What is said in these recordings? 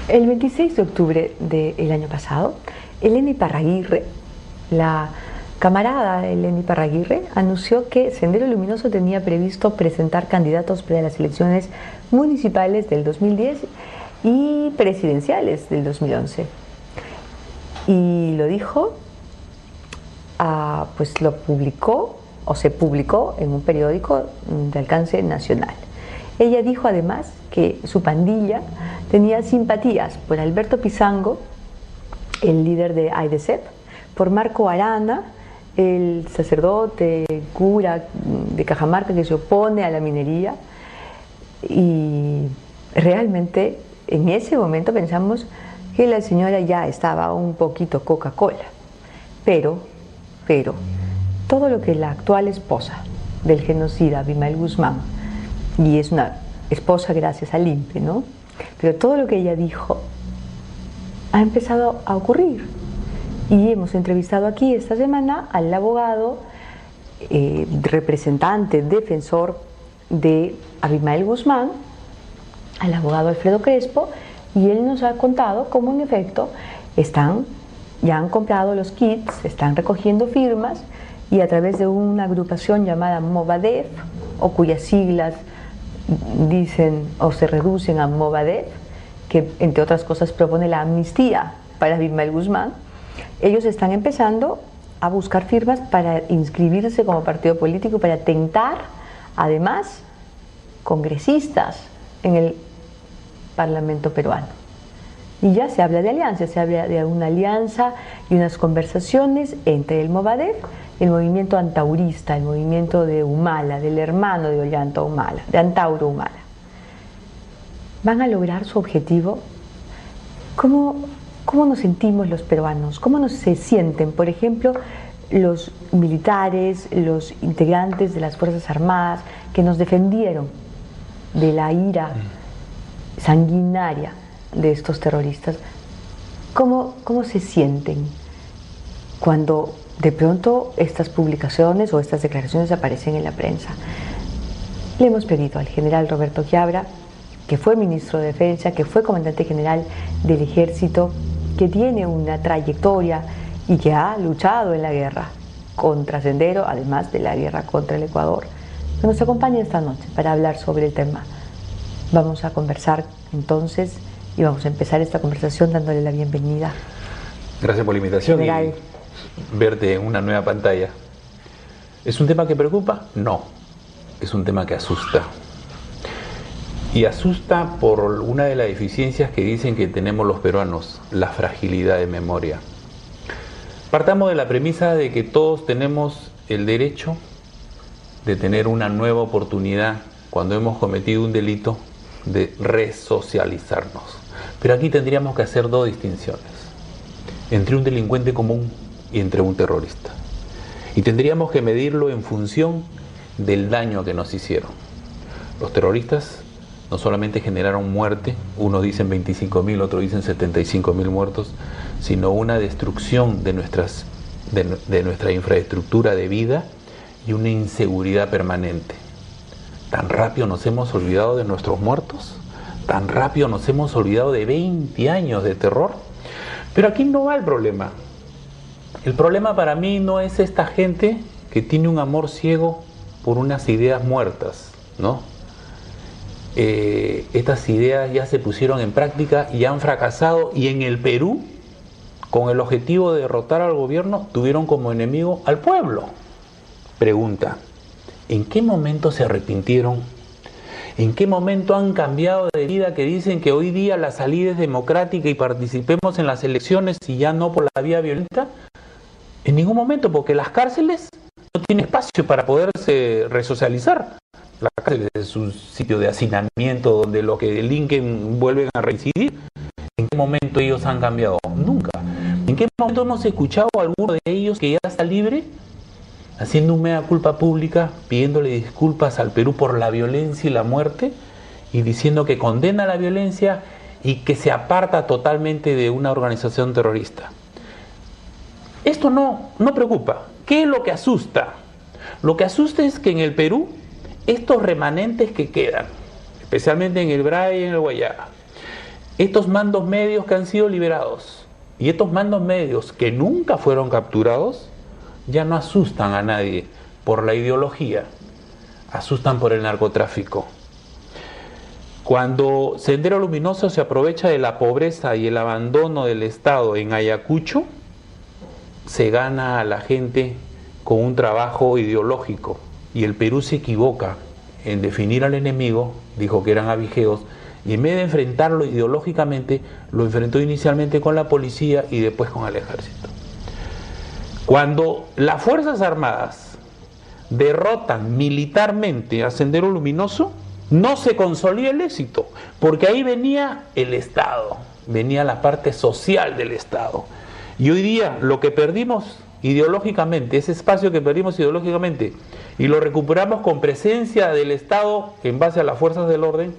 El 26 de octubre del año pasado, Elena Iparraguirre, la camarada Elena Iparraguirre, anunció que Sendero Luminoso tenía previsto presentar candidatos para las elecciones municipales del 2010 y presidenciales del 2011. Y lo dijo, pues lo publicó o se publicó en un periódico de alcance nacional. Ella dijo además que su pandilla tenía simpatías por Alberto Pizango, el líder de AIDESEP, por Marco Arana, el sacerdote, cura de Cajamarca que se opone a la minería, y realmente en ese momento pensamos que la señora ya estaba un poquito Coca-Cola, pero todo lo que la actual esposa del genocida Abimael Guzmán, y es una esposa gracias al INPE, ¿no? Pero todo lo que ella dijo ha empezado a ocurrir. Y hemos entrevistado aquí esta semana al abogado, representante, defensor de Abimael Guzmán, al abogado Alfredo Crespo, y él nos ha contado cómo en efecto ya han comprado los kits, están recogiendo firmas, y a través de una agrupación llamada Movadef, o cuyas siglas dicen o se reducen a Movadef, que entre otras cosas propone la amnistía para Abimael Guzmán, ellos están empezando a buscar firmas para inscribirse como partido político, para tentar además congresistas en el Parlamento peruano. Y ya se habla de alianza, se habla de una alianza y unas conversaciones entre el Movadef, el movimiento antaurista, el movimiento de Humala, del hermano de Ollanta Humala, de Antauro Humala. ¿Van a lograr su objetivo? ¿Cómo nos sentimos los peruanos? ¿Cómo se sienten, por ejemplo, los militares, los integrantes de las Fuerzas Armadas que nos defendieron de la ira sanguinaria de estos terroristas? ¿Cómo se sienten cuando de pronto estas publicaciones o estas declaraciones aparecen en la prensa? Le hemos pedido al general Roberto Quiabra, que fue ministro de Defensa, que fue comandante general del Ejército, que tiene una trayectoria y que ha luchado en la guerra contra Sendero, además de la guerra contra el Ecuador, que nos acompañe esta noche para hablar sobre el tema. Vamos a conversar entonces y vamos a empezar esta conversación dándole la bienvenida. Gracias por la invitación, general. Y verte en una nueva pantalla. ¿Es un tema que preocupa? No, es un tema que asusta. Y asusta por una de las deficiencias que dicen que tenemos los peruanos, la fragilidad de memoria. Partamos de la premisa de que todos tenemos el derecho de tener una nueva oportunidad cuando hemos cometido un delito de resocializarnos. Pero aquí tendríamos que hacer dos distinciones entre un delincuente común y entre un terrorista. Y tendríamos que medirlo en función del daño que nos hicieron. Los terroristas no solamente generaron muerte, unos dicen 25.000, otros dicen 75.000 muertos, sino una destrucción de nuestra infraestructura de vida y una inseguridad permanente. ¿Tan rápido nos hemos olvidado de nuestros muertos? ¿Tan rápido nos hemos olvidado de 20 años de terror? Pero aquí no va el problema. El problema para mí no es esta gente que tiene un amor ciego por unas ideas muertas, ¿no? Estas ideas ya se pusieron en práctica y han fracasado, y en el Perú, con el objetivo de derrotar al gobierno, tuvieron como enemigo al pueblo. Pregunta, ¿en qué momento se arrepintieron? ¿En qué momento han cambiado de vida, que dicen que hoy día la salida es democrática y participemos en las elecciones y ya no por la vía violenta? En ningún momento, porque las cárceles no tienen espacio para poderse resocializar. La cárcel es un sitio de hacinamiento donde los que delinquen vuelven a reincidir. ¿En qué momento ellos han cambiado? Nunca. ¿En qué momento hemos escuchado a alguno de ellos que ya está libre, haciendo un mea culpa pública, pidiéndole disculpas al Perú por la violencia y la muerte, y diciendo que condena la violencia y que se aparta totalmente de una organización terrorista? Esto no preocupa. ¿Qué es lo que asusta? Lo que asusta es que en el Perú, estos remanentes que quedan, especialmente en el Bray y en el Guayana, estos mandos medios que han sido liberados y estos mandos medios que nunca fueron capturados ya no asustan a nadie por la ideología, asustan por el narcotráfico. Cuando Sendero Luminoso se aprovecha de la pobreza y el abandono del Estado en Ayacucho, se gana a la gente con un trabajo ideológico, y el Perú se equivoca en definir al enemigo, dijo que eran abigeos, y en vez de enfrentarlo ideológicamente, lo enfrentó inicialmente con la policía y después con el ejército. Cuando las Fuerzas Armadas derrotan militarmente a Sendero Luminoso, no se consolida el éxito, porque ahí venía el Estado, venía la parte social del Estado. Y hoy día lo que perdimos ideológicamente, ese espacio que perdimos ideológicamente, y lo recuperamos con presencia del Estado en base a las fuerzas del orden,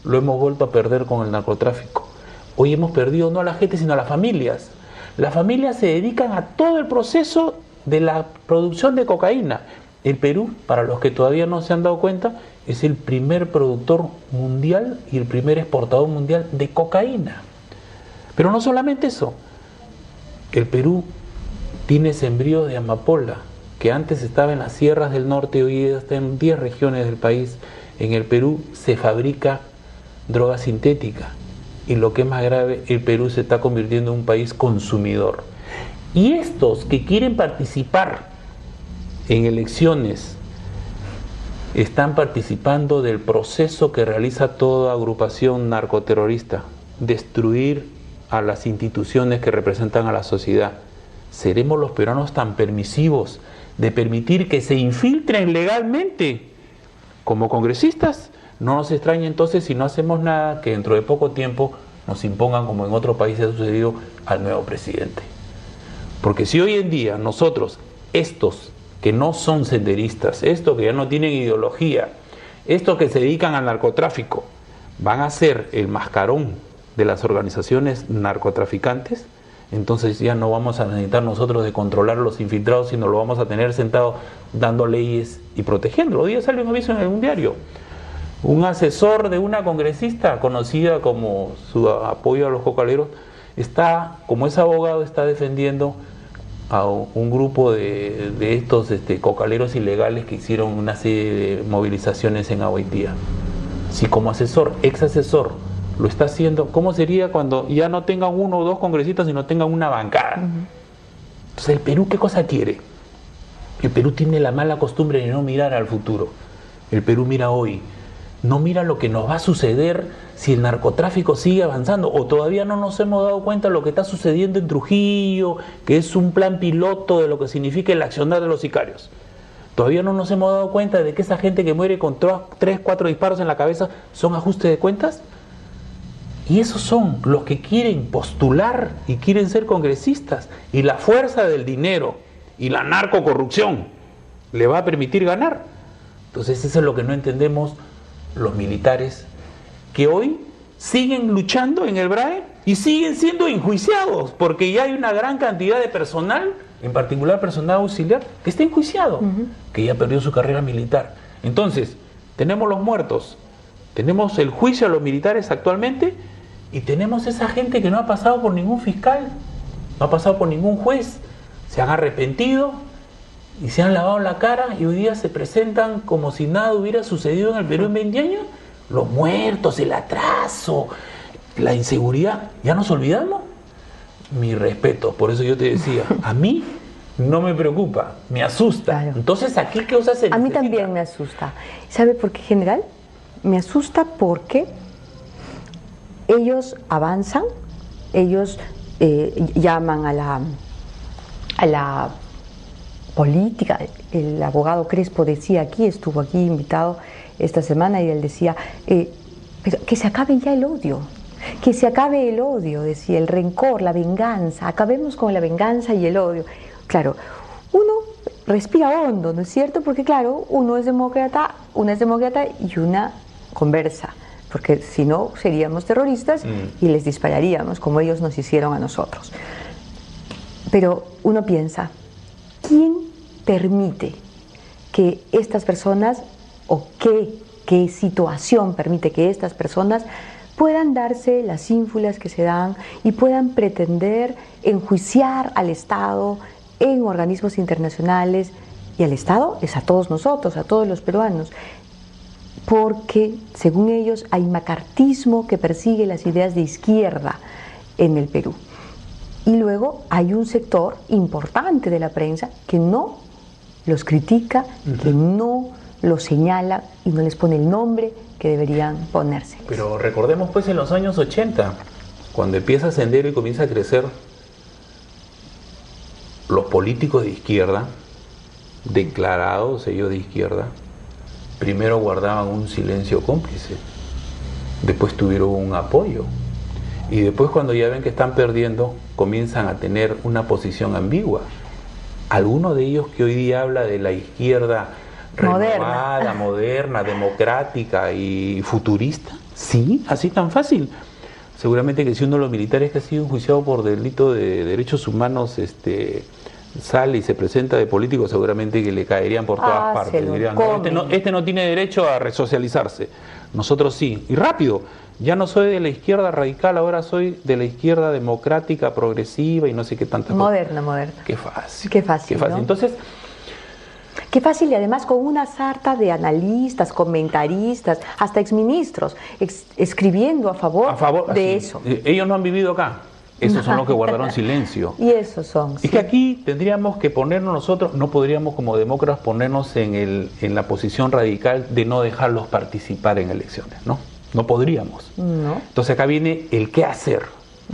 lo hemos vuelto a perder con el narcotráfico. Hoy hemos perdido no a la gente, sino a las familias. Las familias se dedican a todo el proceso de la producción de cocaína. El Perú, para los que todavía no se han dado cuenta, es el primer productor mundial y el primer exportador mundial de cocaína. Pero no solamente eso, el Perú tiene sembríos de amapola, que antes estaba en las sierras del norte y hoy está en 10 regiones del país. En el Perú se fabrica droga sintética y lo que es más grave, el Perú se está convirtiendo en un país consumidor. Y estos que quieren participar en elecciones están participando del proceso que realiza toda agrupación narcoterrorista, destruir a las instituciones que representan a la sociedad. ¿Seremos los peruanos tan permisivos de permitir que se infiltren legalmente como congresistas? No nos extraña entonces, si no hacemos nada, que dentro de poco tiempo nos impongan, como en otros países ha sucedido, al nuevo presidente. Porque si hoy en día nosotros, estos que no son senderistas, estos que ya no tienen ideología, estos que se dedican al narcotráfico, van a ser el mascarón de las organizaciones narcotraficantes, entonces ya no vamos a necesitar nosotros de controlar a los infiltrados, sino lo vamos a tener sentado dando leyes y protegiéndolo. Hoy día sale un aviso en un diario. Un asesor de una congresista conocida como su apoyo a los cocaleros está, como es abogado, está defendiendo a un grupo de estos cocaleros ilegales que hicieron una serie de movilizaciones en Agüitía. Si como asesor, ex asesor, lo está haciendo, ¿cómo sería cuando ya no tengan uno o dos congresistas, sino tengan una bancada? Entonces, ¿el Perú qué cosa quiere? El Perú tiene la mala costumbre de no mirar al futuro. El Perú mira hoy. No mira lo que nos va a suceder si el narcotráfico sigue avanzando, o todavía no nos hemos dado cuenta de lo que está sucediendo en Trujillo, que es un plan piloto de lo que significa el accionar de los sicarios. Todavía no nos hemos dado cuenta de que esa gente que muere con 3, 4 disparos en la cabeza son ajustes de cuentas. Y esos son los que quieren postular y quieren ser congresistas, y la fuerza del dinero y la narcocorrupción le va a permitir ganar. Entonces eso es lo que no entendemos los militares, que hoy siguen luchando en el BRAE y siguen siendo enjuiciados, porque ya hay una gran cantidad de personal, en particular personal auxiliar, que está enjuiciado, que ya perdió su carrera militar. Entonces, tenemos los muertos, tenemos el juicio a los militares actualmente, y tenemos esa gente que no ha pasado por ningún fiscal, no ha pasado por ningún juez, se han arrepentido y se han lavado la cara, y hoy día se presentan como si nada hubiera sucedido en el Perú en 20 años. Los muertos, el atraso, la inseguridad, ¿ya nos olvidamos? Mi respeto, por eso yo te decía, a mí no me preocupa, me asusta. Claro. Entonces, ¿aquí qué cosa se necesita? A mí también me asusta. ¿Sabe por qué, general? Me asusta porque ellos avanzan, ellos llaman a la política. El abogado Crespo decía aquí, estuvo aquí invitado esta semana, y él decía, pero que se acabe ya el odio, que se acabe el odio, decía, el rencor, la venganza, acabemos con la venganza y el odio. Claro, uno respira hondo, ¿no es cierto? Porque claro, una es demócrata y una conversa, porque si no seríamos terroristas y les dispararíamos como ellos nos hicieron a nosotros. Pero uno piensa, ¿quién permite que estas personas, o qué situación permite que estas personas puedan darse las ínfulas que se dan y puedan pretender enjuiciar al Estado en organismos internacionales, y al Estado es a todos nosotros, a todos los peruanos, porque según ellos hay macartismo que persigue las ideas de izquierda en el Perú. Y luego hay un sector importante de la prensa que no los critica, que no los señala y no les pone el nombre que deberían ponerse. Pero recordemos pues en los años 80, cuando empieza a Sendero y comienza a crecer, los políticos de izquierda, declarados ellos de izquierda, primero guardaban un silencio cómplice, después tuvieron un apoyo, y después cuando ya ven que están perdiendo, comienzan a tener una posición ambigua. Alguno de ellos que hoy día habla de la izquierda renovada, moderna, democrática y futurista, sí, así tan fácil. Seguramente que si uno de los militares que ha sido enjuiciado por delito de derechos humanos sale y se presenta de político, seguramente que le caerían por todas partes. Dirían, este no tiene derecho a resocializarse, nosotros sí. Y rápido, ya no soy de la izquierda radical, ahora soy de la izquierda democrática, progresiva y no sé qué tanta moderna. Qué fácil. Qué fácil, ¿no? Entonces, qué fácil, y además con una sarta de analistas, comentaristas, hasta exministros, escribiendo a favor de eso. Ellos no han vivido acá. Esos son los que guardaron silencio. Y esos son. Es que aquí tendríamos que ponernos nosotros, no podríamos como demócratas ponernos en la posición radical de no dejarlos participar en elecciones, ¿no? No podríamos. No. Entonces acá viene el qué hacer,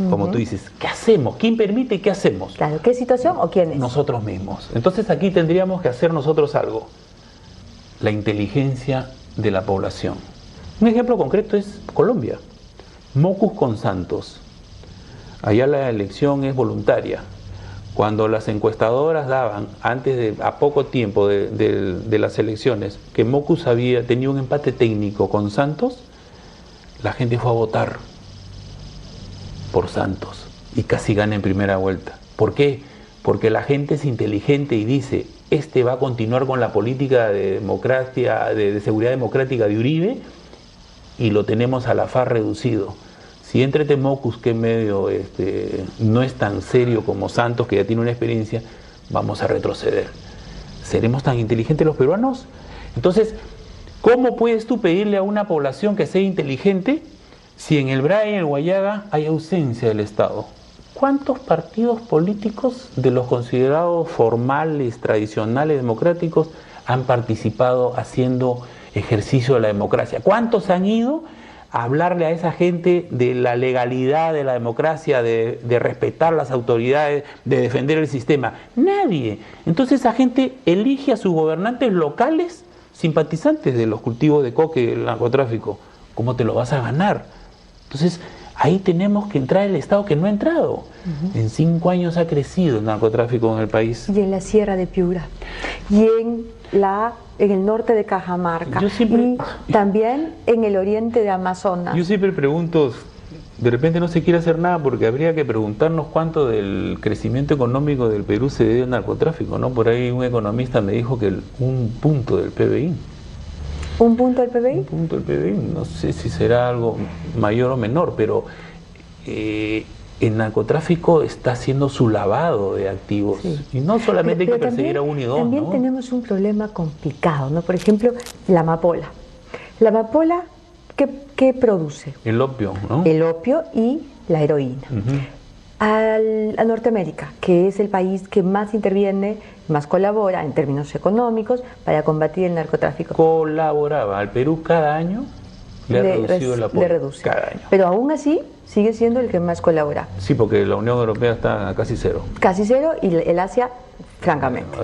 como tú dices. ¿Qué hacemos? ¿Quién permite y qué hacemos? Claro, ¿qué situación o quiénes? Nosotros mismos. Entonces aquí tendríamos que hacer nosotros algo. La inteligencia de la población. Un ejemplo concreto es Colombia. Mockus con Santos. Allá la elección es voluntaria. Cuando las encuestadoras daban, a poco tiempo de las elecciones, que Mockus tenía un empate técnico con Santos, la gente fue a votar por Santos y casi gana en primera vuelta. ¿Por qué? Porque la gente es inteligente y dice, va a continuar con la política de democracia, de seguridad democrática de Uribe, y lo tenemos a la FARC reducido. Si entre Mockus, que en medio no es tan serio como Santos, que ya tiene una experiencia, vamos a retroceder. ¿Seremos tan inteligentes los peruanos? Entonces, ¿cómo puedes tú pedirle a una población que sea inteligente si en el BRA y en el Guayaga hay ausencia del Estado? ¿Cuántos partidos políticos de los considerados formales, tradicionales, democráticos han participado haciendo ejercicio de la democracia? ¿Cuántos han ido a hablarle a esa gente de la legalidad de la democracia, de respetar las autoridades, de defender el sistema? Nadie. Entonces esa gente elige a sus gobernantes locales simpatizantes de los cultivos de coca y del narcotráfico. ¿Cómo te lo vas a ganar? Entonces ahí tenemos que entrar el Estado que no ha entrado. En 5 años ha crecido el narcotráfico en el país. Y en la Sierra de Piura. Y en el norte de Cajamarca. Y también en el oriente de Amazonas. Yo siempre pregunto, de repente no se quiere hacer nada porque habría que preguntarnos cuánto del crecimiento económico del Perú se debe al narcotráfico, ¿no? Por ahí un economista me dijo que un punto del PBI. ¿Un punto del PBI? Un punto del PBI, no sé si será algo mayor o menor, pero el narcotráfico está haciendo su lavado de activos. Sí. Y no solamente hay que perseguir a uno y dos, también ¿no? tenemos un problema complicado, ¿no? Por ejemplo, la amapola. La amapola, ¿qué produce? El opio, ¿no? El opio y la heroína. A Norteamérica, que es el país que más interviene, más colabora en términos económicos para combatir el narcotráfico. Colaboraba. Al Perú cada año le ha reducido el apoyo. Le reduce. Cada año. Pero aún así sigue siendo el que más colabora. Sí, porque la Unión Europea está a casi cero. Casi cero, y el Asia, francamente.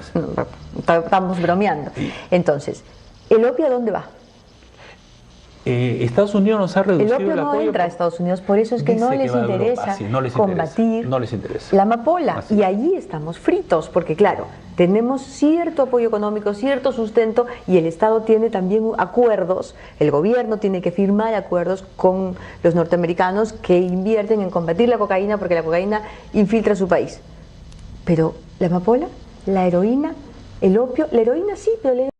Estamos bromeando. Entonces, ¿el opio a dónde va? Estados Unidos nos ha reducido el apoyo. El opio no entra a Estados Unidos, por eso es que no les interesa combatir la amapola. Y allí estamos fritos, porque claro, tenemos cierto apoyo económico, cierto sustento, y el Estado tiene también acuerdos, el gobierno tiene que firmar acuerdos con los norteamericanos que invierten en combatir la cocaína, porque la cocaína infiltra su país. Pero la amapola, la heroína, el opio, la heroína sí, pero